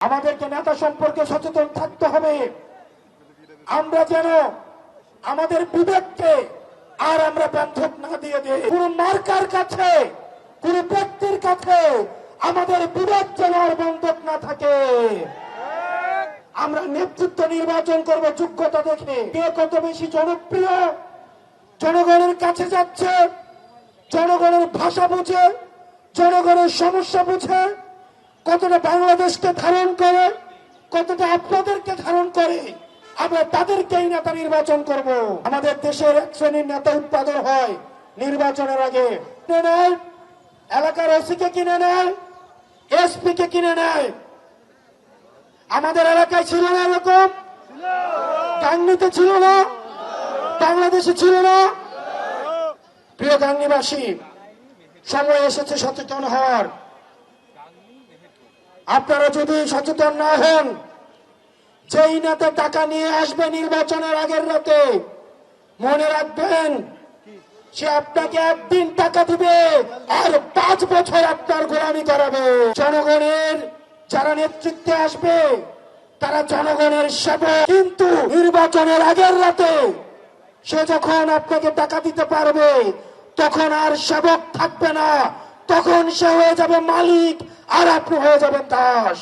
আমাদেরকে নেতা সম্পর্কে সচেতন থাকতে হবে। আমরা যেন আমাদের বিবেককে আর আমরা বন্ধক না দিয়ে দিই। কোন মার্কার কাছে, কোন ব্যক্তির কাছে আমাদের বিবেক যেন আর বন্ধক না থাকে। আমরা নেতৃত্ব নির্বাচন করব যোগ্যতা দেখে, কে কত বেশি জনপ্রিয়, জনগণের কাছে যাচ্ছে, জনগণের ভাষা বুঝে, জনগণের সমস্যা বুঝে, কতটা বাংলাদেশকে ধারণ করে, কতটা আপনাদেরকে ধারণ করে, আমরা তাদেরকেই নেতা নির্বাচন করব। আমাদের দেশের এক শ্রেণীর নেতা উৎপাদন হয় নির্বাচনের আগে, কিনে নেয় এলাকার ওসি কে, কিনে নেয় এসপি কে, কিনে নেয়। আমাদের এলাকায় ছিল না এরকম? গাংনীতে ছিল না? বাংলাদেশে ছিল না? প্রিয় গাংনীবাসী, সময় এসেছে সচেতন হওয়ার। আপনারা যদি সচেতন না হন, যেই নেতা টাকা নিয়ে আসবে নির্বাচনের আগের রাতে, মনে রাখবেন সে আপনাকে একদিন টাকা দিবে আর 5 বছর আপনার গোলামি করাবে। জনগণের যারা নেতৃত্বে আসবে তারা জনগণের সেবক, কিন্তু নির্বাচনের আগের রাতে সে যখন আপনাকে টাকা দিতে পারবে তখন আর সেবক থাকবে না, তখন সে হয়ে যাবে মালিক আর আপনি হয়ে যাবেন দাস।